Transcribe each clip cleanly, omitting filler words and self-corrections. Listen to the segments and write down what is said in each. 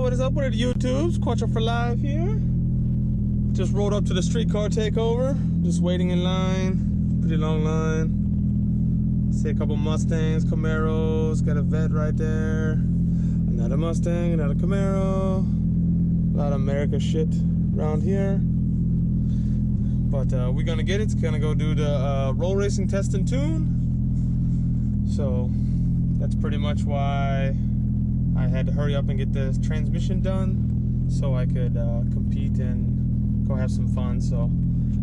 what is up with it, YouTubes? Quattro for Live here. Just rolled up to the streetcar takeover. Just waiting in line. Pretty long line. See a couple Mustangs, Camaros. Got a vet right there. Another Mustang, another Camaro. A lot of America shit around here. But we're gonna get it. It's gonna go do the roll racing test and tune. So that's pretty much why I had to hurry up and get the transmission done so I could compete and go have some fun. So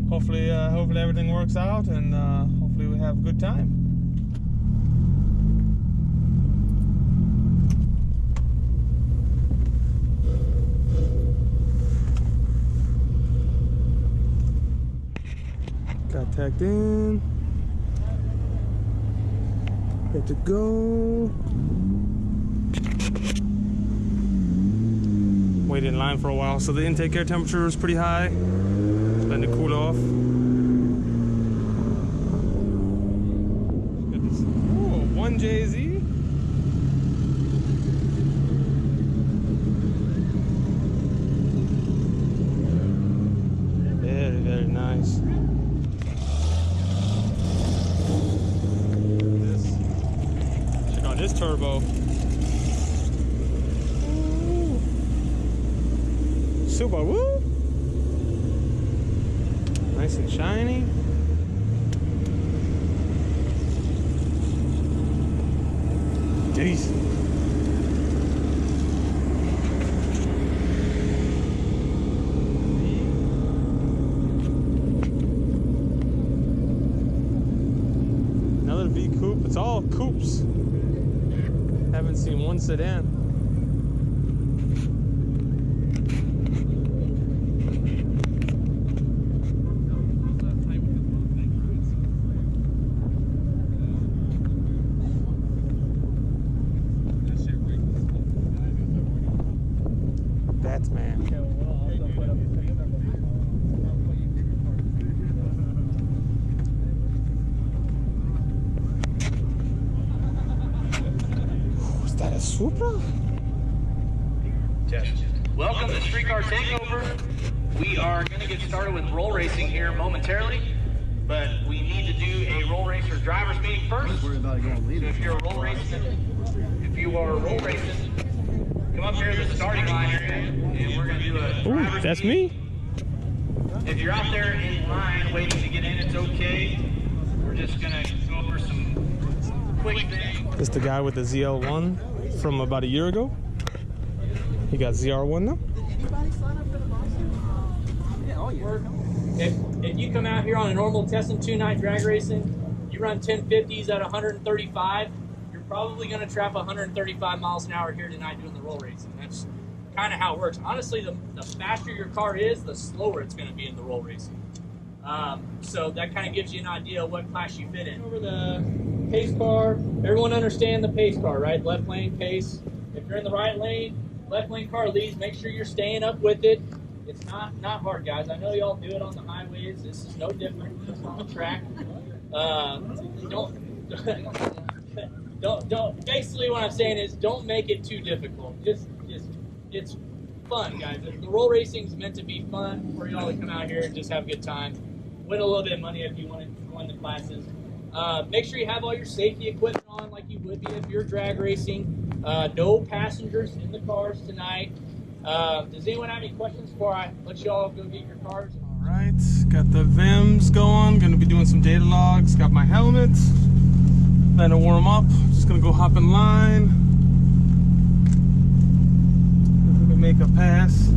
hopefully everything works out, and hopefully we have a good time. Got tagged in. Good to go. Waited in line for a while, so the intake air temperature is pretty high. Letting it cool off. Goodness. Oh, 1JZ. Very, very nice. Check out this turbo. Subaru, nice and shiny. Jeez. Another V coupe. It's all coupes. Haven't seen one sedan. Man. Is that a Supra? Welcome to Streetcar Takeover. We are going to get started with roll racing here momentarily, but we need to do a roll racer driver's meeting first. So if you're roll racing, come up here to the starting line area, and we're going to do a driver's that's meeting. me. If you're out there in line waiting to get in, it's okay. We're just going to go over some quick things. This is the guy with the ZL1 from about a year ago. He got ZR1 now. If you come out here on a normal test and tune night drag racing, you run 1050s at 135, you're probably going to trap 135 miles an hour here tonight doing the roll racing. That's kind of how it works. Honestly, the faster your car is, the slower it's going to be in the roll racing. So that kind of gives you an idea of what class you fit in. Over the pace car, everyone understand the pace car, right? Left lane pace. If you're in the right lane, left lane car leads. Make sure you're staying up with it. It's not hard, guys. I know y'all do it on the highways. This is no different. It's on the track. Don't. Basically, what I'm saying is, don't make it too difficult. Just it's fun, guys. The roll racing is meant to be fun for y'all to come out here and just have a good time. Win a little bit of money if you want to join the classes. Make sure you have all your safety equipment on like you would be if you're drag racing. No passengers in the cars tonight. Does anyone have any questions before I let you all go get your cars? All right, got the VIMs going. Gonna be doing some data logs. Got my helmet. Letting it warm up. Just gonna go hop in line. We can make a pass.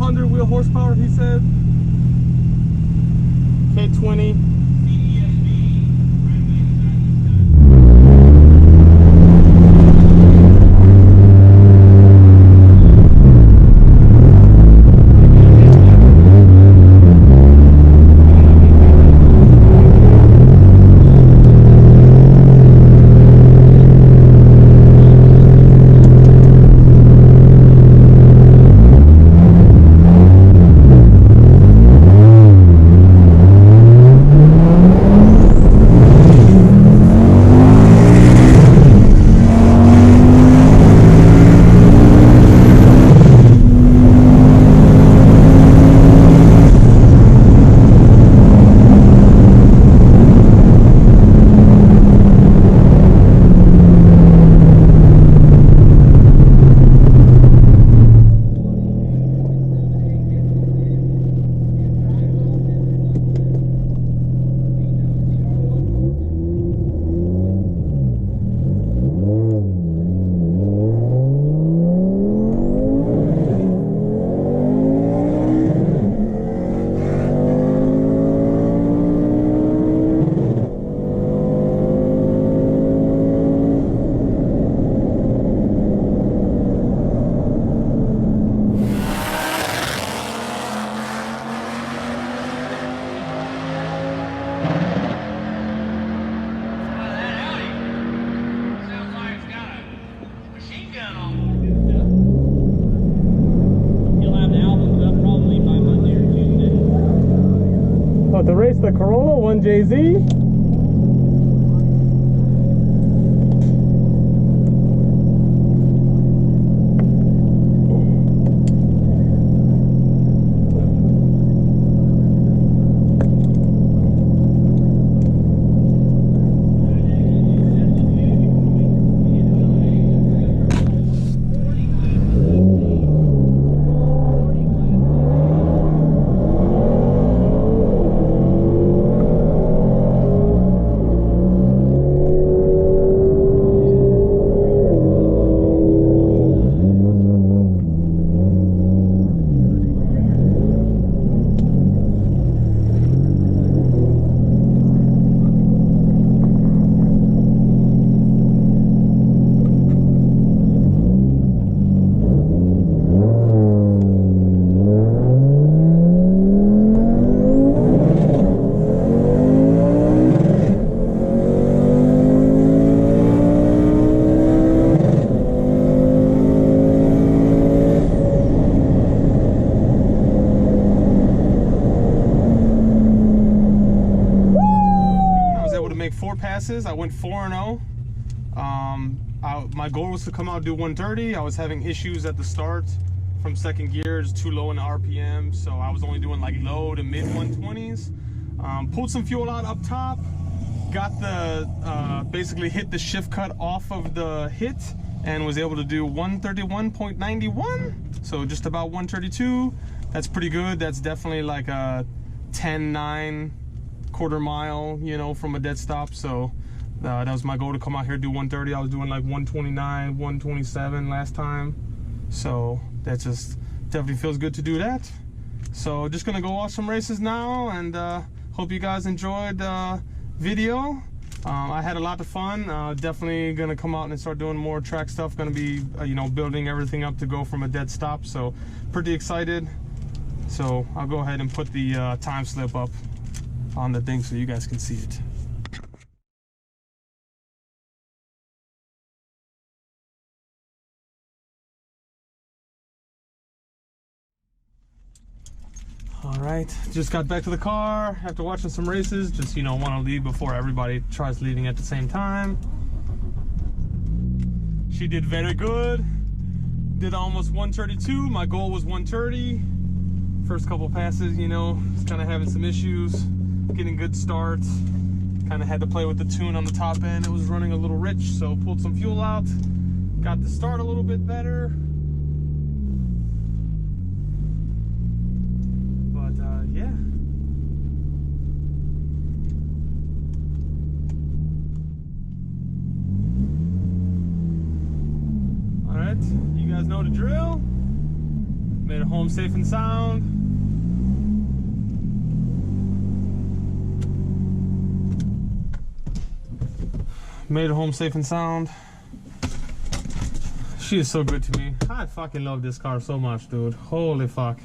200 wheel horsepower, he said. K20. To race the Corolla 1JZ. I went 4-0. My goal was to come out and do 130. I was having issues at the start from second gear, just too low in the RPM, so I was only doing like low to mid 120s. Pulled some fuel out up top, got the basically hit the shift cut off of the hit and was able to do 131.91, so just about 132. That's pretty good. That's definitely like a 10.9 quarter mile, you know, from a dead stop. So that was my goal, to come out here, do 130. I was doing like 129, 127 last time, so that just definitely feels good to do that. So just gonna go watch some races now, and hope you guys enjoyed the video. I had a lot of fun. Definitely gonna come out and start doing more track stuff. Gonna be you know, building everything up to go from a dead stop, so pretty excited. So I'll go ahead and put the time slip up on the thing so you guys can see it. All right, just got back to the car after watching some races. Just, you know, want to leave before everybody tries leaving at the same time. She did very good. Did almost 132. My goal was 130. First couple passes, you know, just kind of having some issues getting good starts. Kind of had to play with the tune on the top end. It was running a little rich, so pulled some fuel out. Got the start a little bit better. Yeah. All right, you guys know the drill. Made it home safe and sound. Made it home safe and sound. She is so good to me. I fucking love this car so much, dude. Holy fuck.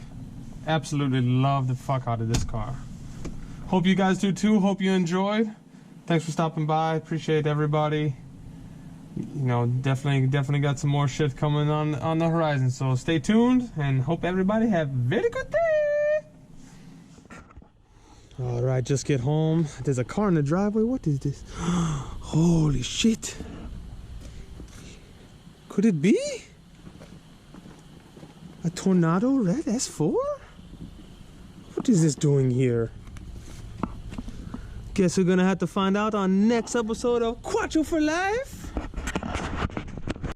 Absolutely love the fuck out of this car. Hope you guys do too. Hope you enjoyed. Thanks for stopping by. Appreciate everybody. You know, definitely got some more shit coming on the horizon. So stay tuned and hope everybody have a very good day. All right, just get home. There's a car in the driveway. What is this? Holy shit. Could it be a Tornado Red S4? What is this doing here? Guess we're gonna have to find out on next episode of Quattro for Life.